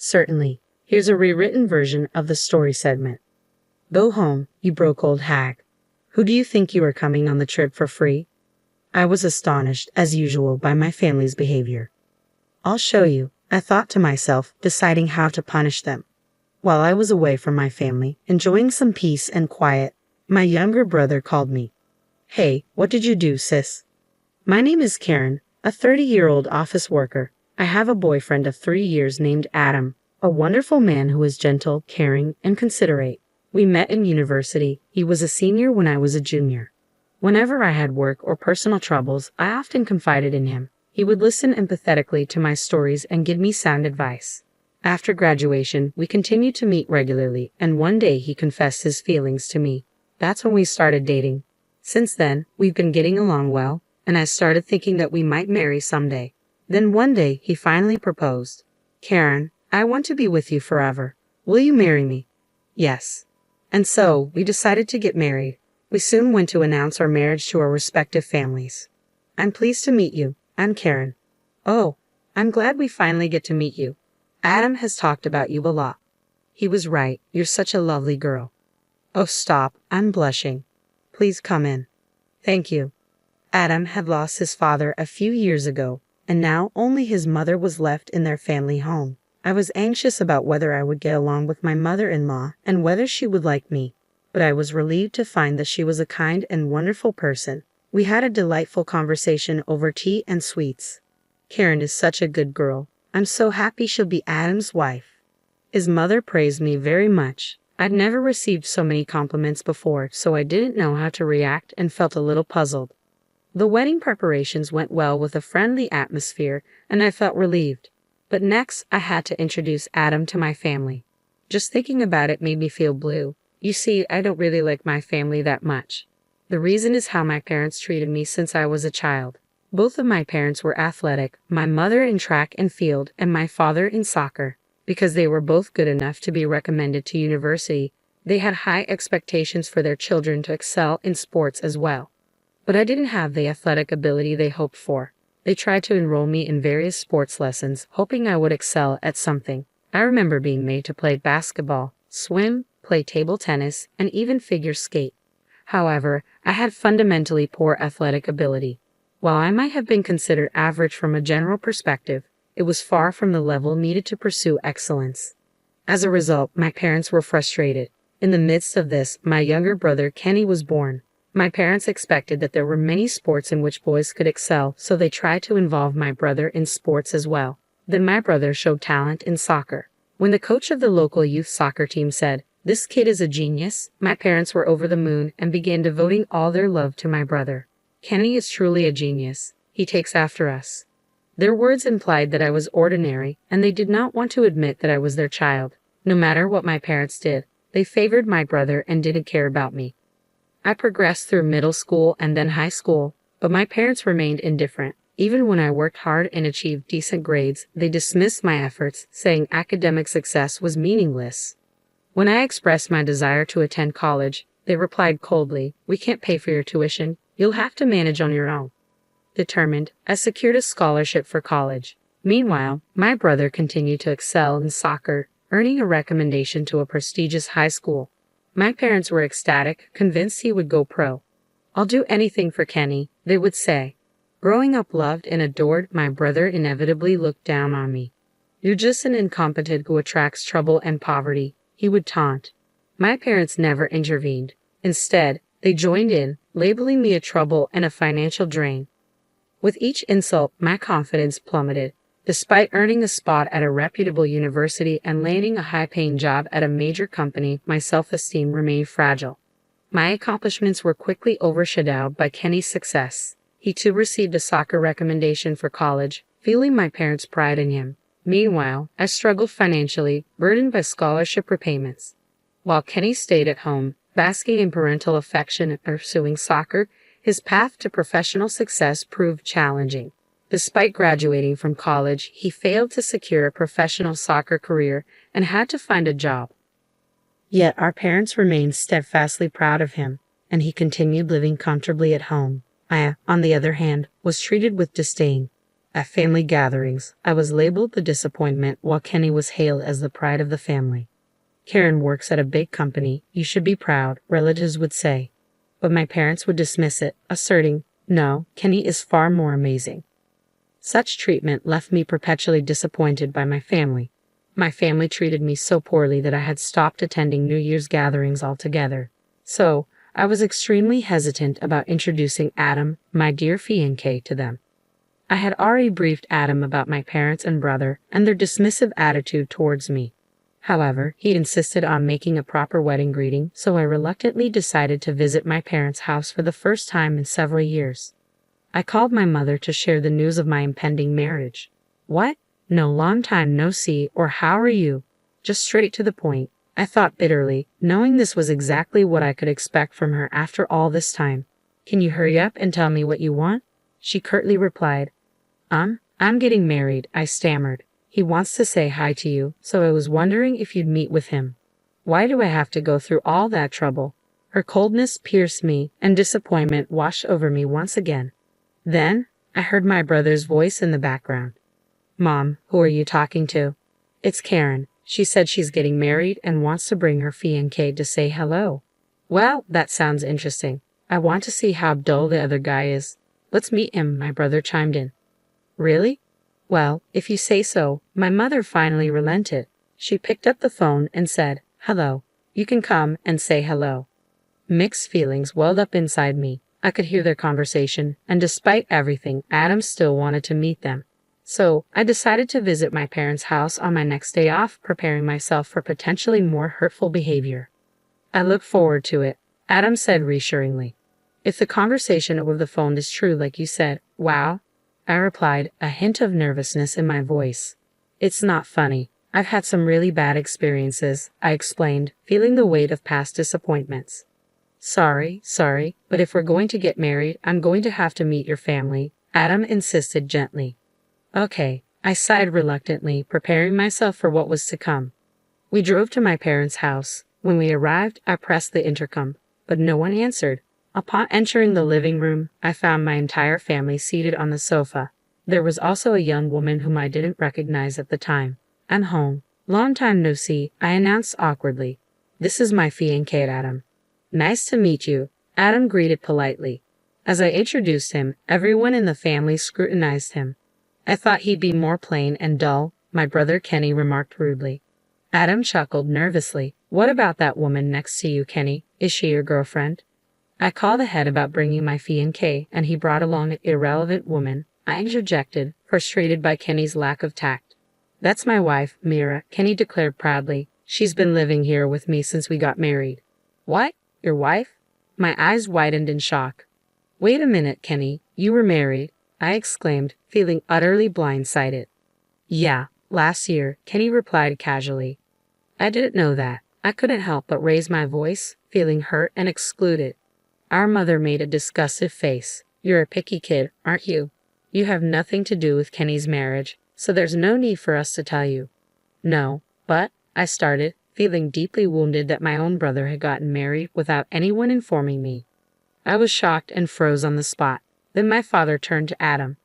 Certainly. Here's a rewritten version of the story segment. Go home, you broke old hag. Who do you think you are coming on the trip for free? I was astonished, as usual, by my family's behavior. I'll show you, I thought to myself, deciding how to punish them. While I was away from my family, enjoying some peace and quiet, my younger brother called me. Hey, what did you do, sis? My name is Karen, a 30-year-old office worker. I have a boyfriend of 3 years named Adam, a wonderful man who is gentle, caring, and considerate. We met in university. He was a senior when I was a junior. Whenever I had work or personal troubles, I often confided in him. He would listen empathetically to my stories and give me sound advice. After graduation, we continued to meet regularly, and one day he confessed his feelings to me. That's when we started dating. Since then, we've been getting along well, and I started thinking that we might marry someday. Then one day, he finally proposed. Karen, I want to be with you forever. Will you marry me? Yes. And so, we decided to get married. We soon went to announce our marriage to our respective families. I'm pleased to meet you. I'm Karen. Oh, I'm glad we finally get to meet you. Adam has talked about you a lot. He was right. You're such a lovely girl. Oh, stop. I'm blushing. Please come in. Thank you. Adam had lost his father a few years ago, and now only his mother was left in their family home. I was anxious about whether I would get along with my mother-in-law and whether she would like me, but I was relieved to find that she was a kind and wonderful person. We had a delightful conversation over tea and sweets. Karen is such a good girl. I'm so happy she'll be Adam's wife. His mother praised me very much. I'd never received so many compliments before, so I didn't know how to react and felt a little puzzled. The wedding preparations went well with a friendly atmosphere, and I felt relieved. But next, I had to introduce Adam to my family. Just thinking about it made me feel blue. You see, I don't really like my family that much. The reason is how my parents treated me since I was a child. Both of my parents were athletic, my mother in track and field, and my father in soccer. Because they were both good enough to be recommended to university, they had high expectations for their children to excel in sports as well. But I didn't have the athletic ability they hoped for. They tried to enroll me in various sports lessons, hoping I would excel at something. I remember being made to play basketball, swim, play table tennis, and even figure skate. However, I had fundamentally poor athletic ability. While I might have been considered average from a general perspective, it was far from the level needed to pursue excellence. As a result, my parents were frustrated. In the midst of this, my younger brother Kenny was born. My parents expected that there were many sports in which boys could excel, so they tried to involve my brother in sports as well. Then my brother showed talent in soccer. When the coach of the local youth soccer team said, "This kid is a genius," my parents were over the moon and began devoting all their love to my brother. Kenny is truly a genius. He takes after us. Their words implied that I was ordinary, and they did not want to admit that I was their child. No matter what my parents did, they favored my brother and didn't care about me. I progressed through middle school and then high school, but my parents remained indifferent. Even when I worked hard and achieved decent grades, they dismissed my efforts, saying academic success was meaningless. When I expressed my desire to attend college, they replied coldly, "We can't pay for your tuition. You'll have to manage on your own." Determined, I secured a scholarship for college. Meanwhile, my brother continued to excel in soccer, earning a recommendation to a prestigious high school. My parents were ecstatic, convinced he would go pro. "I'll do anything for Kenny," they would say. Growing up loved and adored, my brother inevitably looked down on me. "You're just an incompetent who attracts trouble and poverty," he would taunt. My parents never intervened. Instead, they joined in, labeling me a trouble and a financial drain. With each insult, my confidence plummeted. Despite earning a spot at a reputable university and landing a high-paying job at a major company, my self-esteem remained fragile. My accomplishments were quickly overshadowed by Kenny's success. He too received a soccer recommendation for college, feeling my parents' pride in him. Meanwhile, I struggled financially, burdened by scholarship repayments. While Kenny stayed at home, basking in parental affection and pursuing soccer, his path to professional success proved challenging. Despite graduating from college, he failed to secure a professional soccer career and had to find a job. Yet our parents remained steadfastly proud of him, and he continued living comfortably at home. I, on the other hand, was treated with disdain. At family gatherings, I was labeled the disappointment while Kenny was hailed as the pride of the family. Karen works at a big company, you should be proud, relatives would say. But my parents would dismiss it, asserting, no, Kenny is far more amazing. Such treatment left me perpetually disappointed by my family. My family treated me so poorly that I had stopped attending New Year's gatherings altogether. So, I was extremely hesitant about introducing Adam, my dear fiancé, to them. I had already briefed Adam about my parents and brother and their dismissive attitude towards me. However, he insisted on making a proper wedding greeting, so I reluctantly decided to visit my parents' house for the first time in several years. I called my mother to share the news of my impending marriage. What? No, long time no see, or how are you? Just straight to the point, I thought bitterly, knowing this was exactly what I could expect from her after all this time. Can you hurry up and tell me what you want? She curtly replied. I'm getting married, I stammered. He wants to say hi to you, so I was wondering if you'd meet with him. Why do I have to go through all that trouble? Her coldness pierced me, and disappointment washed over me once again. Then, I heard my brother's voice in the background. Mom, who are you talking to? It's Karen. She said she's getting married and wants to bring her fiancé to say hello. Well, that sounds interesting. I want to see how dull the other guy is. Let's meet him, my brother chimed in. Really? Well, if you say so. My mother finally relented. She picked up the phone and said, hello. You can come and say hello. Mixed feelings welled up inside me. I could hear their conversation, and despite everything, Adam still wanted to meet them. So, I decided to visit my parents' house on my next day off, preparing myself for potentially more hurtful behavior. I look forward to it, Adam said reassuringly. If the conversation over the phone is true like you said, wow, I replied, a hint of nervousness in my voice. It's not funny. I've had some really bad experiences, I explained, feeling the weight of past disappointments. Sorry, but if we're going to get married, I'm going to have to meet your family, Adam insisted gently. Okay, I sighed reluctantly, preparing myself for what was to come. We drove to my parents' house. When we arrived, I pressed the intercom, but no one answered. Upon entering the living room, I found my entire family seated on the sofa. There was also a young woman whom I didn't recognize at the time. I'm home. Long time no see, I announced awkwardly. This is my fiancé, Adam. Nice to meet you, Adam greeted politely. As I introduced him, everyone in the family scrutinized him. I thought he'd be more plain and dull, my brother Kenny remarked rudely. Adam chuckled nervously. What about that woman next to you, Kenny? Is she your girlfriend? I called ahead about bringing my fiancé, and he brought along an irrelevant woman, I interjected, frustrated by Kenny's lack of tact. That's my wife, Mira, Kenny declared proudly. She's been living here with me since we got married. What? Your wife? My eyes widened in shock. Wait a minute, Kenny, you were married, I exclaimed, feeling utterly blindsided. Yeah, last year, Kenny replied casually. I didn't know that. I couldn't help but raise my voice, feeling hurt and excluded. Our mother made a disgusted face. You're a picky kid, aren't you? You have nothing to do with Kenny's marriage, so there's no need for us to tell you. No, but, I started, feeling deeply wounded that my own brother had gotten married without anyone informing me. I was shocked and froze on the spot. Then my father turned to Adam.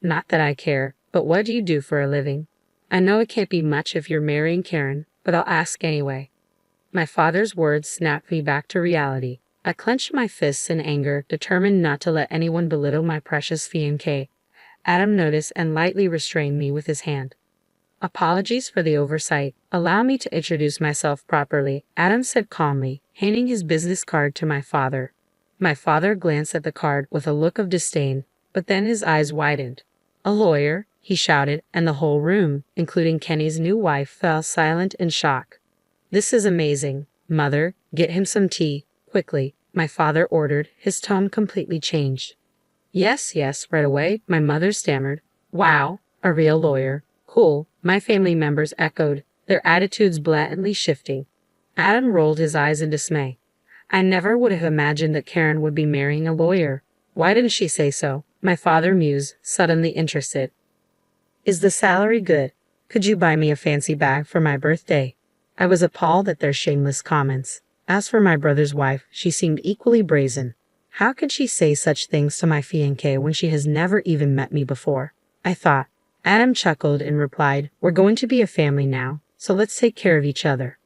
Not that I care, but what do you do for a living? I know it can't be much if you're marrying Karen, but I'll ask anyway. My father's words snapped me back to reality. I clenched my fists in anger, determined not to let anyone belittle my precious fiancé. Adam noticed and lightly restrained me with his hand. Apologies for the oversight. Allow me to introduce myself properly, Adam said calmly, handing his business card to my father. My father glanced at the card with a look of disdain, but then his eyes widened. A lawyer, he shouted, and the whole room, including Kenny's new wife, fell silent in shock. This is amazing. Mother, get him some tea. Quickly, my father ordered, his tone completely changed. Yes, right away, my mother stammered. Wow, a real lawyer. Cool, my family members echoed, their attitudes blatantly shifting. Adam rolled his eyes in dismay. I never would have imagined that Karen would be marrying a lawyer. Why didn't she say so? My father mused, suddenly interested. Is the salary good? Could you buy me a fancy bag for my birthday? I was appalled at their shameless comments. As for my brother's wife, she seemed equally brazen. How could she say such things to my fiancé when she has never even met me before? I thought. Adam chuckled and replied, "We're going to be a family now, so let's take care of each other."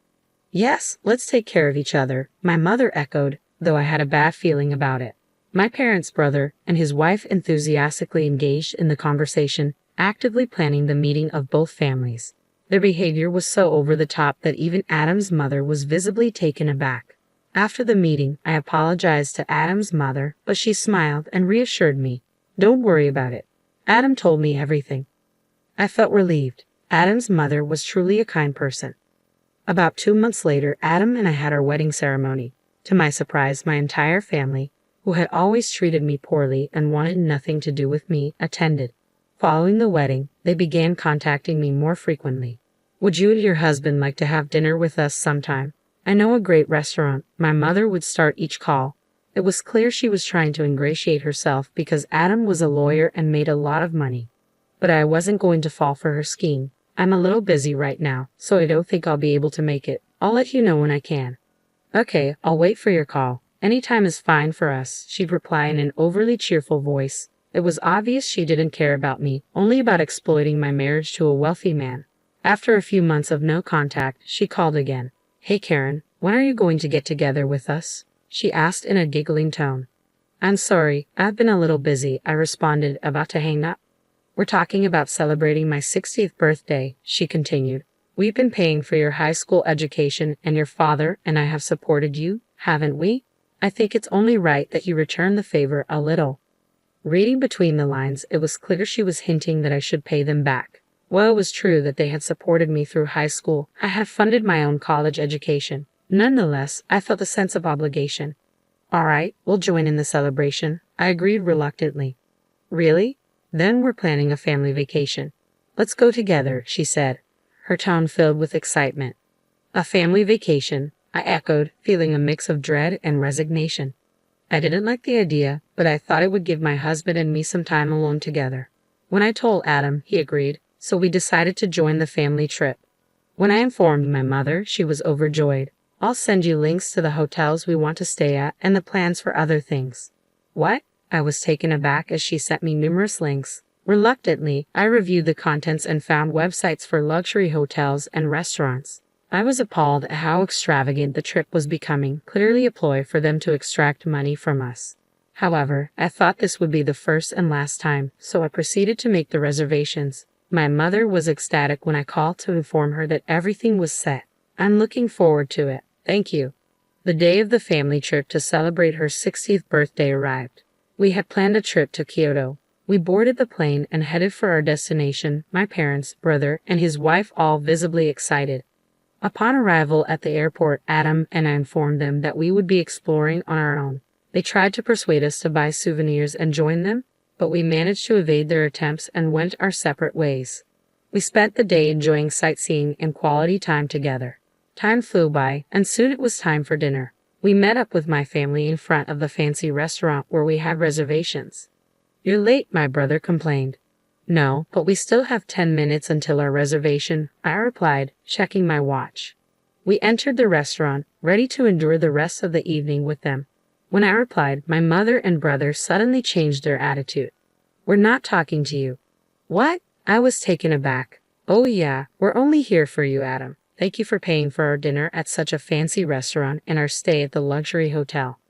"Yes, let's take care of each other," my mother echoed, though I had a bad feeling about it. My parents' brother and his wife enthusiastically engaged in the conversation, actively planning the meeting of both families. Their behavior was so over the top that even Adam's mother was visibly taken aback. After the meeting, I apologized to Adam's mother, but she smiled and reassured me. "Don't worry about it. Adam told me everything." I felt relieved. Adam's mother was truly a kind person. About 2 months later, Adam and I had our wedding ceremony. To my surprise, my entire family, who had always treated me poorly and wanted nothing to do with me, attended. Following the wedding, they began contacting me more frequently. "Would you and your husband like to have dinner with us sometime? I know a great restaurant." My mother would start each call. It was clear she was trying to ingratiate herself because Adam was a lawyer and made a lot of money. But I wasn't going to fall for her scheme. "I'm a little busy right now, so I don't think I'll be able to make it. I'll let you know when I can." "Okay, I'll wait for your call. Any time is fine for us," she'd reply in an overly cheerful voice. It was obvious she didn't care about me, only about exploiting my marriage to a wealthy man. After a few months of no contact, she called again. "Hey Karen, when are you going to get together with us?" she asked in a giggling tone. "I'm sorry, I've been a little busy," I responded, about to hang up. "We're talking about celebrating my 60th birthday," she continued. "We've been paying for your high school education and your father and I have supported you, haven't we? I think it's only right that you return the favor a little." Reading between the lines, it was clear she was hinting that I should pay them back. While it was true that they had supported me through high school, I had funded my own college education. Nonetheless, I felt a sense of obligation. "All right, we'll join in the celebration," I agreed reluctantly. "Really? Then we're planning a family vacation." "Let's go together," she said, her tone filled with excitement. "A family vacation," I echoed, feeling a mix of dread and resignation. I didn't like the idea, but I thought it would give my husband and me some time alone together. When I told Adam, he agreed, so we decided to join the family trip. When I informed my mother, she was overjoyed. "I'll send you links to the hotels we want to stay at and the plans for other things." "What?" I was taken aback as she sent me numerous links. Reluctantly, I reviewed the contents and found websites for luxury hotels and restaurants. I was appalled at how extravagant the trip was becoming, clearly a ploy for them to extract money from us. However, I thought this would be the first and last time, so I proceeded to make the reservations. My mother was ecstatic when I called to inform her that everything was set. "I'm looking forward to it. Thank you." The day of the family trip to celebrate her 60th birthday arrived. We had planned a trip to Kyoto. We boarded the plane and headed for our destination, my parents, brother, and his wife all visibly excited. Upon arrival at the airport, Adam and I informed them that we would be exploring on our own. They tried to persuade us to buy souvenirs and join them, but we managed to evade their attempts and went our separate ways. We spent the day enjoying sightseeing and quality time together. Time flew by, and soon it was time for dinner. We met up with my family in front of the fancy restaurant where we had reservations. "You're late," my brother complained. "No, but we still have 10 minutes until our reservation," I replied, checking my watch. We entered the restaurant, ready to endure the rest of the evening with them. When I replied, my mother and brother suddenly changed their attitude. "We're not talking to you." "What?" I was taken aback. "Oh yeah, we're only here for you, Adam. Thank you for paying for our dinner at such a fancy restaurant and our stay at the luxury hotel."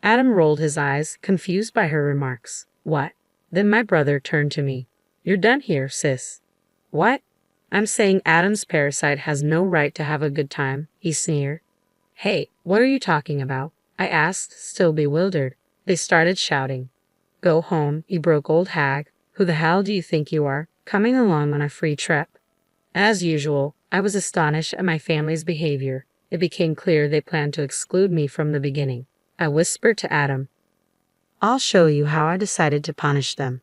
Adam rolled his eyes, confused by her remarks. "What?" Then my brother turned to me. "You're done here, sis." "What?" "I'm saying Adam's parasite has no right to have a good time," he sneered. "Hey, what are you talking about?" I asked, still bewildered. They started shouting. "Go home, you broke old hag. Who the hell do you think you are, coming along on a free trip?" As usual, I was astonished at my family's behavior. It became clear they planned to exclude me from the beginning. I whispered to Adam, "I'll show you how I decided to punish them."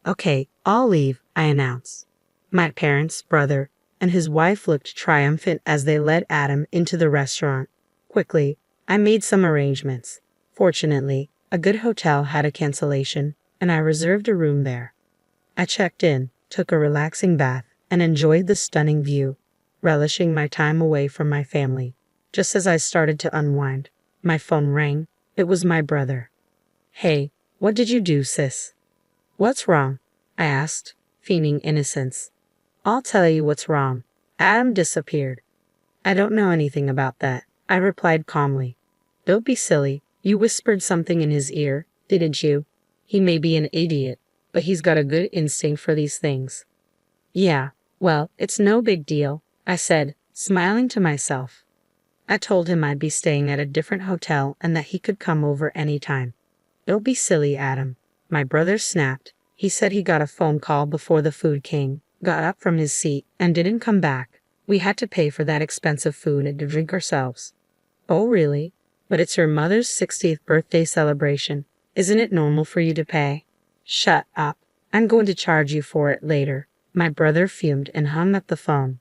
"Okay, I'll leave," I announced. My parents, brother, and his wife looked triumphant as they led Adam into the restaurant. Quickly, I made some arrangements. Fortunately, a good hotel had a cancellation, and I reserved a room there. I checked in, took a relaxing bath, and enjoyed the stunning view, relishing my time away from my family. Just as I started to unwind, my phone rang. It was my brother. "Hey, what did you do, sis?" "What's wrong?" I asked, feigning innocence. I'll tell you what's wrong. Adam disappeared. I don't know anything about that, I replied calmly. Don't be silly. You whispered something in his ear, didn't you? He may be an idiot, but he's got a good instinct for these things. Yeah, well, it's no big deal, I said, smiling to myself. I told him I'd be staying at a different hotel and that he could come over any time. Don't be silly, Adam. My brother snapped. He said he got a phone call before the food came, got up from his seat, and didn't come back. We had to pay for that expensive food and to drink ourselves. Oh, really? But it's your mother's 60th birthday celebration. Isn't it normal for you to pay? Shut up. I'm going to charge you for it later. My brother fumed and hung up the phone.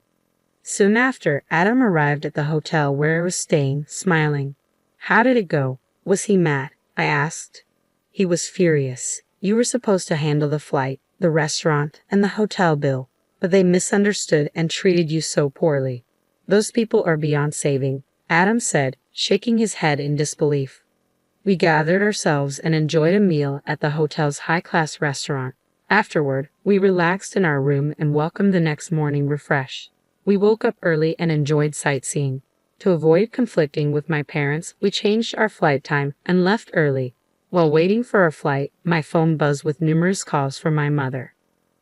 Soon after, Adam arrived at the hotel where I was staying, smiling. How did it go? Was he mad? I asked. He was furious. You were supposed to handle the flight, the restaurant, and the hotel bill, but they misunderstood and treated you so poorly. Those people are beyond saving, Adam said, shaking his head in disbelief. We gathered ourselves and enjoyed a meal at the hotel's high-class restaurant. Afterward, we relaxed in our room and welcomed the next morning refreshed. We woke up early and enjoyed sightseeing. To avoid conflicting with my parents, we changed our flight time and left early. While waiting for our flight, my phone buzzed with numerous calls from my mother.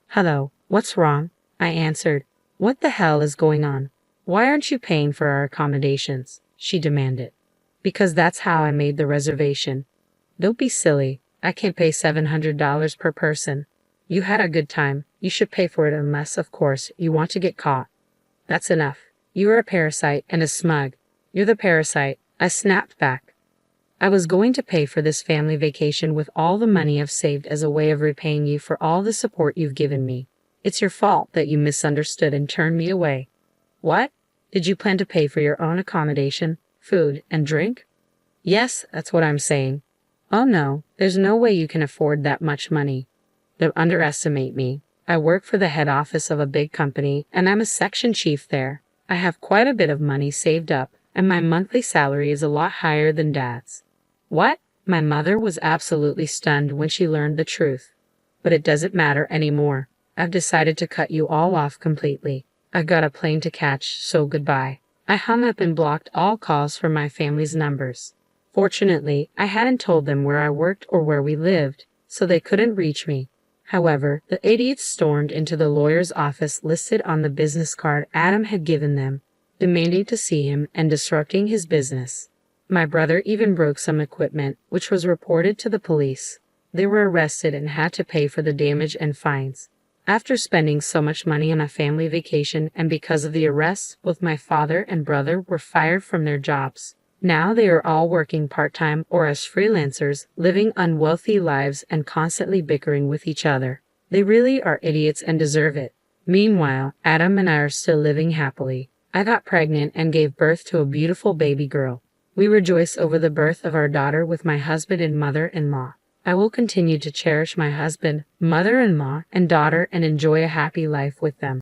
Hello, what's wrong? I answered. What the hell is going on? Why aren't you paying for our accommodations? She demanded. Because that's how I made the reservation. Don't be silly. I can't pay $700 per person. You had a good time. You should pay for it unless, of course, you want to get caught. That's enough. You are a parasite and a smug. You're the parasite, I snapped back. I was going to pay for this family vacation with all the money I've saved as a way of repaying you for all the support you've given me. It's your fault that you misunderstood and turned me away. What? Did you plan to pay for your own accommodation, food, and drink? Yes, that's what I'm saying. Oh no, there's no way you can afford that much money. Don't underestimate me. I work for the head office of a big company, and I'm a section chief there. I have quite a bit of money saved up, and my monthly salary is a lot higher than Dad's. What? My mother was absolutely stunned when she learned the truth. But it doesn't matter anymore. I've decided to cut you all off completely. I've got a plane to catch, so goodbye. I hung up and blocked all calls from my family's numbers. Fortunately, I hadn't told them where I worked or where we lived, so they couldn't reach me. However, the idiots stormed into the lawyer's office listed on the business card Adam had given them, demanding to see him and disrupting his business. My brother even broke some equipment, which was reported to the police. They were arrested and had to pay for the damage and fines. After spending so much money on a family vacation and because of the arrests, both my father and brother were fired from their jobs. Now they are all working part-time or as freelancers, living unwealthy lives and constantly bickering with each other. They really are idiots and deserve it. Meanwhile, Adam and I are still living happily. I got pregnant and gave birth to a beautiful baby girl. We rejoice over the birth of our daughter with my husband and mother-in-law. I will continue to cherish my husband, mother-in-law, and daughter and enjoy a happy life with them.